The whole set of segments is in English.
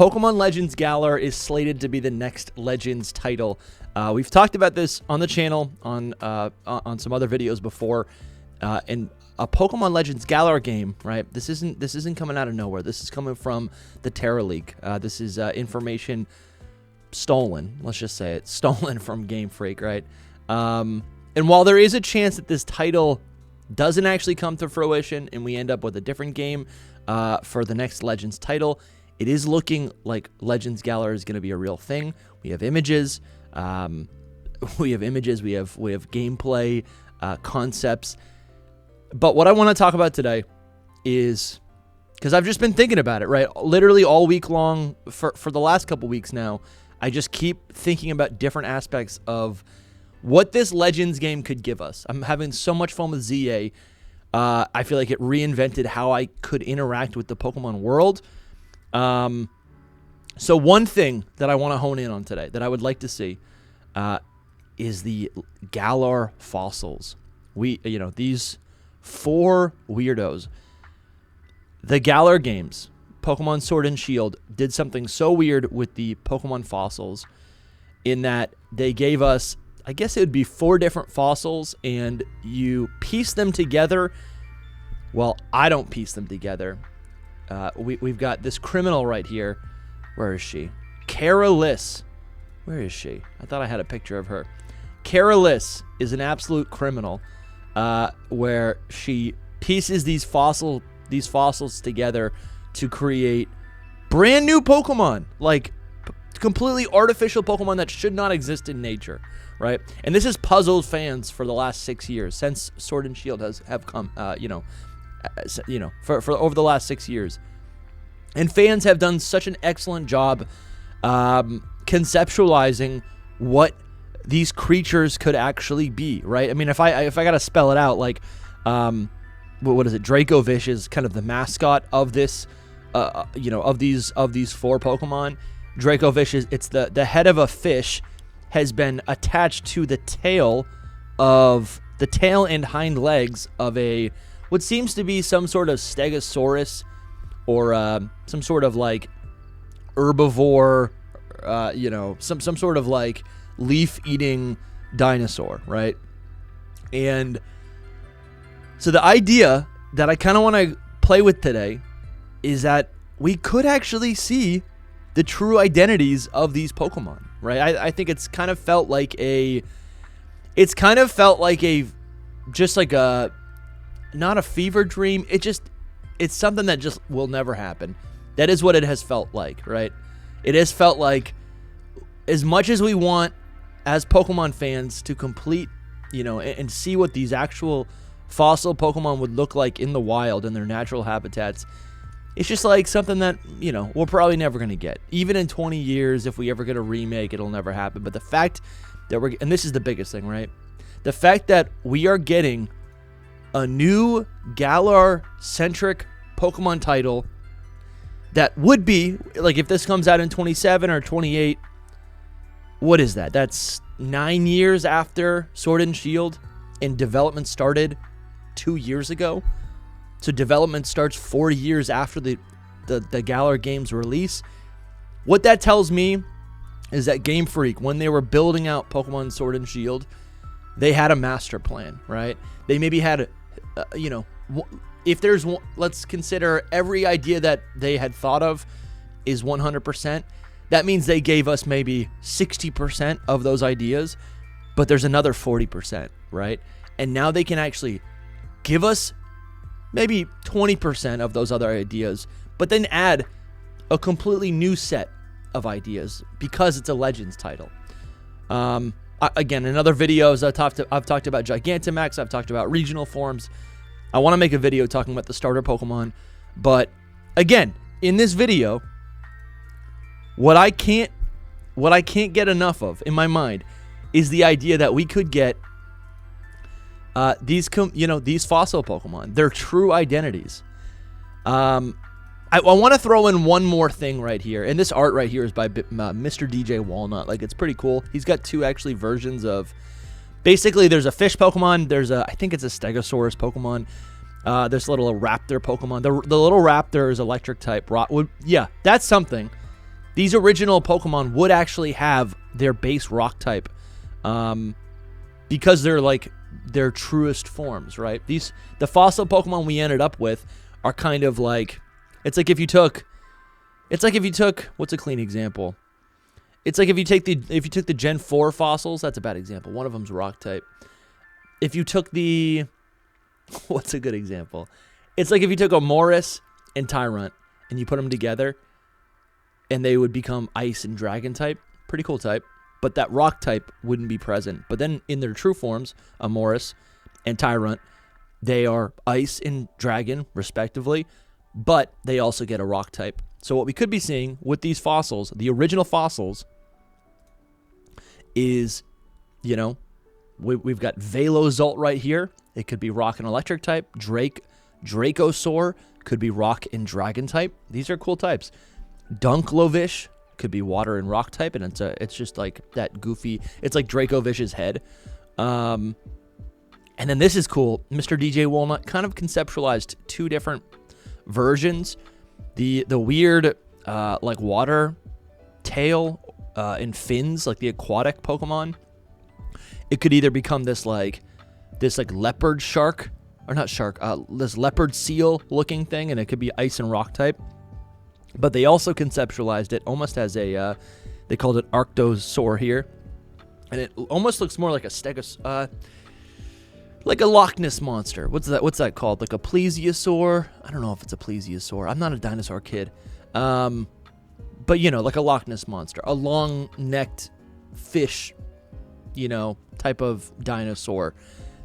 Pokemon Legends Galar is slated to be the next Legends title. We've talked about this on the channel on some other videos before, and a Pokemon Legends Galar game, right? This isn't coming out of nowhere. This is coming from the Terra League. This is information stolen. Let's just say it, stolen from Game Freak, right? And while there is a chance that this title doesn't actually come to fruition and we end up with a different game for the next Legends title, it is looking like Legends Galar is going to be a real thing. We have images. We have gameplay, concepts. But what I want to talk about today is, because I've just been thinking about it, right? Literally all week long for the last couple weeks now, I just keep thinking about different aspects of what this Legends game could give us. I'm having so much fun with ZA. I feel like it reinvented how I could interact with the Pokemon world. So one thing that I want to hone in on today that I would like to see is the Galar fossils. These 4 weirdos. The Galar games, Pokemon Sword and Shield, did something so weird with the Pokemon fossils in that they gave us, I guess it would be 4 different fossils, and you piece them together. Well, I don't piece them together. We've got this criminal right here. Where is she? Carolus. Where is she? I thought I had a picture of her. Carolus is an absolute criminal, where she pieces these fossils together to create brand new Pokemon, like completely artificial Pokemon that should not exist in nature, right? And this has puzzled fans for the last 6 years since Sword and Shield have come, for over the last 6 years. And fans have done such an excellent job conceptualizing what these creatures could actually be, right? I mean, if I got to spell it out, like, what is it? Dracovish is kind of the mascot of this, of these 4 Pokemon. Dracovish it's the head of a fish has been attached to the tail and hind legs of what seems to be some sort of Stegosaurus, or some sort of like herbivore, some sort of like leaf-eating dinosaur, right? And so the idea that I kind of want to play with today is that we could actually see the true identities of these Pokemon, right? I think it's kind of felt like just like a, not a fever dream. It's something that just will never happen. That is what it has felt like, right? It has felt like, as much as we want as Pokemon fans to complete, and see what these actual fossil Pokemon would look like in the wild in their natural habitats, it's just like something that, we're probably never going to get. Even in 20 years, if we ever get a remake, it'll never happen. But the fact that and this is the biggest thing, right? The fact that we are getting a new Galar-centric Pokemon title that would be, like, if this comes out in 27 or 28, what is that? That's 9 years after Sword and Shield, and development started 2 years ago. So development starts 4 years after the Galar game's release. What that tells me is that Game Freak, when they were building out Pokemon Sword and Shield, they had a master plan, right? They maybe had, if there's one, let's consider every idea that they had thought of is 100%. That means they gave us maybe 60% of those ideas, but there's another 40%, right? And now they can actually give us maybe 20% of those other ideas, but then add a completely new set of ideas because it's a Legends title. Again, in other videos, I've talked about Gigantamax, I've talked about regional forms. I want to make a video talking about the starter Pokemon, but again, in this video, what I can't get enough of in my mind is the idea that we could get these fossil Pokemon, their true identities. I want to throw in one more thing right here, and this art right here is by Mr. DJ Walnut. Like, it's pretty cool. He's got 2 actually versions of, basically there's a fish Pokemon, I think it's a Stegosaurus Pokemon, there's a little raptor Pokemon. The little raptor is electric type. Yeah, that's something these original Pokemon would actually have their base rock type, because they're like their truest forms, right? The fossil Pokemon we ended up with are kind of like, it's like if you took, what's a clean example? It's like if you took the Gen 4 fossils, that's a bad example. One of them's rock type. If you took what's a good example? It's like if you took a Morris and Tyrant and you put them together and they would become ice and dragon type. Pretty cool type. But that rock type wouldn't be present. But then in their true forms, a Morris and Tyrant, they are ice and dragon, respectively, but they also get a rock type. So what we could be seeing with these fossils, the original fossils, is, we've got Velozolt right here. It could be rock and electric type. Dracosaur could be rock and dragon type. These are cool types. Dunklovish could be water and rock type, and it's just like that goofy. It's like Dracovish's head. And then this is cool. Mr. DJ Walnut kind of conceptualized two different versions. The weird like water tail and fins, like the aquatic Pokemon. It could either become this leopard shark, or not shark, this leopard seal looking thing, and it could be ice and rock type. But they also conceptualized it almost as they called it Arctosaur here, and it almost looks more like a like a Loch Ness monster. What's that called? Like a plesiosaur? I don't know if it's a plesiosaur. I'm not a dinosaur kid. But like a Loch Ness monster, a long-necked fish, type of dinosaur.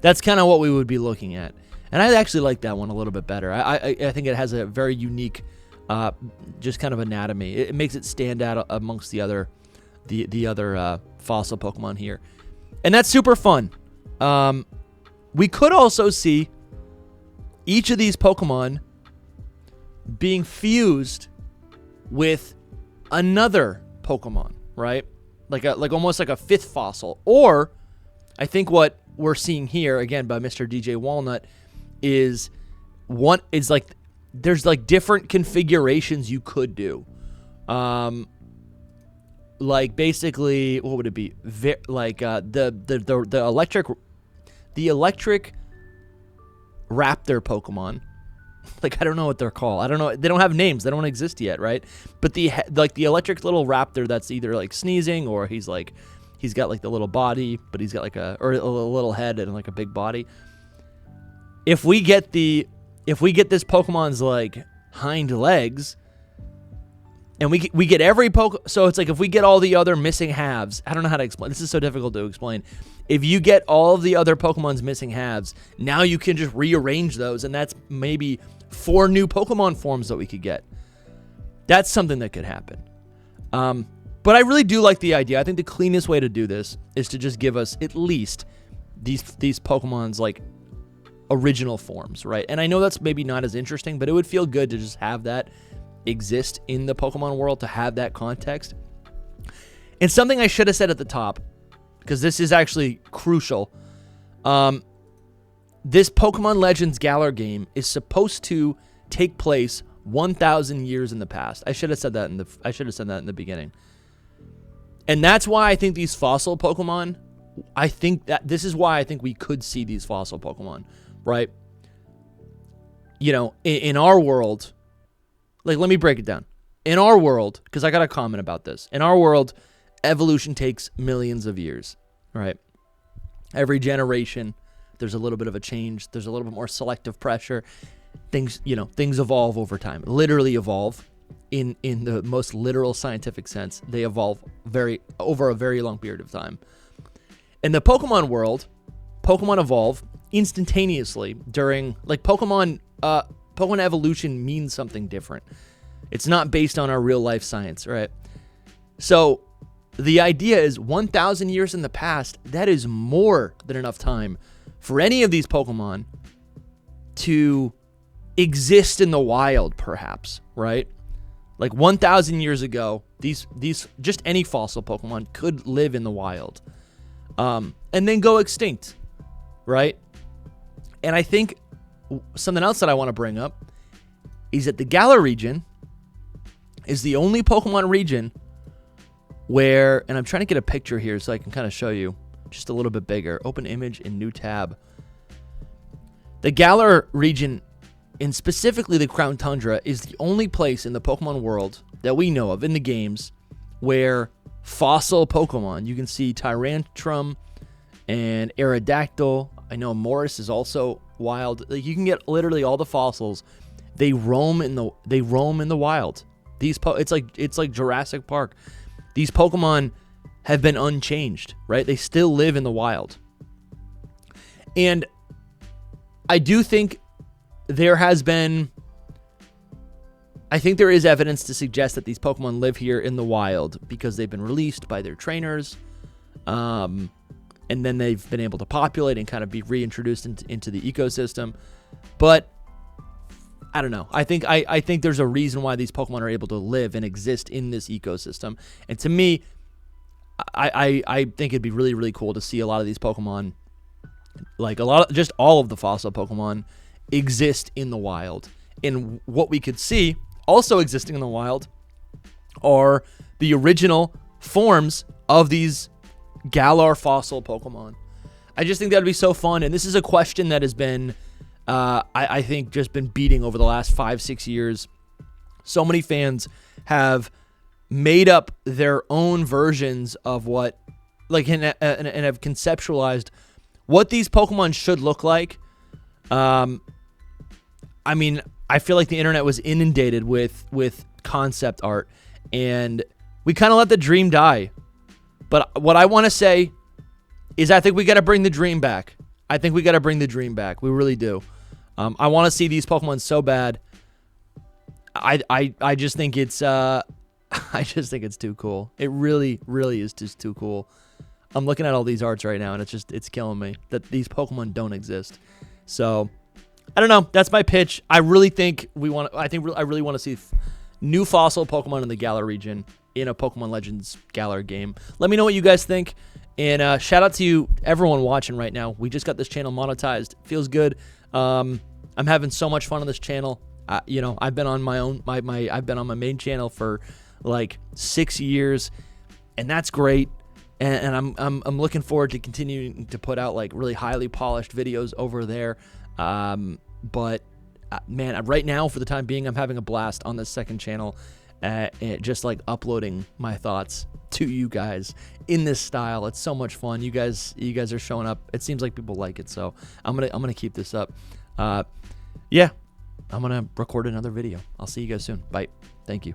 That's kind of what we would be looking at. And I actually like that one a little bit better. I think it has a very unique just kind of anatomy. It makes it stand out amongst the other fossil Pokemon here. And that's super fun. We could also see each of these Pokemon being fused with another Pokemon, right? Like almost like a fifth fossil. Or I think what we're seeing here again by Mr. DJ Walnut is like there's like different configurations you could do. Like basically, what would it be? The electric raptor Pokemon. Like, I don't know what they're called. I don't know. They don't have names. They don't exist yet, right? But the electric little raptor that's either like sneezing, or he's got like the little body, but he's got like a little head and like a big body. If we get this Pokemon's like hind legs, and we get every so it's like if we get all the other missing halves. I don't know how to explain. This is so difficult to explain. If you get all of the other Pokemon's missing halves, now you can just rearrange those, and that's maybe 4 new Pokemon forms that we could get. That's something that could happen. But I really do like the idea. I think the cleanest way to do this is to just give us at least these Pokemon's like original forms, right? And I know that's maybe not as interesting, but it would feel good to just have that exist in the Pokemon world, to have that context. And something I should have said at the top, because this is actually crucial. This Pokemon Legends Galar game is supposed to take place 1,000 years in the past. I should have said that in the beginning. And that's why I think these fossil Pokemon, this is why I think we could see these fossil Pokemon, right? In our world, like, let me break it down. In our world, because I got a comment about this. In our world, evolution takes millions of years, right? Every generation, there's a little bit of a change. There's a little bit more selective pressure. Things evolve over time. Literally evolve in the most literal scientific sense. They evolve over a very long period of time. In the Pokemon world, Pokemon evolve instantaneously during, like, Pokemon evolution means something different. It's not based on our real life science, right? So the idea is 1,000 years in the past, that is more than enough time for any of these Pokemon to exist in the wild, perhaps, right? Like 1,000 years ago, these just any fossil Pokemon could live in the wild, and then go extinct, right? And I think something else that I want to bring up is that the Galar region is the only Pokemon region where, and I'm trying to get a picture here so I can kind of show you just a little bit bigger. Open image in new tab. The Galar region, and specifically the Crown Tundra, is the only place in the Pokemon world that we know of in the games where fossil Pokemon, you can see Tyrantrum and Aerodactyl. I know Morris is also wild. Like, you can get literally all the fossils. They roam in the wild. It's like Jurassic Park. These Pokemon have been unchanged, right? They still live in the wild. And I do think there is evidence to suggest that these Pokemon live here in the wild because they've been released by their trainers. And then they've been able to populate and kind of be reintroduced into the ecosystem. But I don't know. I think there's a reason why these Pokemon are able to live and exist in this ecosystem. And to me, I think it'd be really, really cool to see a lot of these Pokemon, like just all of the fossil Pokemon, exist in the wild. And what we could see also existing in the wild are the original forms of these Galar fossil Pokemon. I just think that'd be so fun. And this is a question that has been, I think, just been beating over the last 5-6 years. So many fans have made up their own versions of what, like, and have conceptualized what these Pokemon should look like. I mean, I feel like the internet was inundated with concept art, and we kind of let the dream die. But what I want to say is I think we got to bring the dream back. I think we got to bring the dream back. We really do. I want to see these Pokemon so bad. I just think it's too cool. It really, really is just too cool. I'm looking at all these arts right now, and it's killing me that these Pokemon don't exist. So I don't know. That's my pitch. I really think I really want to see new fossil Pokemon in the Galar region in a Pokemon Legends Galar game. Let me know what you guys think. And shout out to you, everyone watching right now. We just got this channel monetized. Feels good. I'm having so much fun on this channel. I've been on I've been on my main channel for like 6 years, and that's great. And I'm looking forward to continuing to put out like really highly polished videos over there. But man, right now, for the time being, I'm having a blast on this second channel, just like uploading my thoughts to you guys in this style. It's so much fun. You guys are showing up. It seems like people like it, so I'm gonna keep this up. Yeah, I'm gonna record another video. I'll see you guys soon. Bye. Thank you.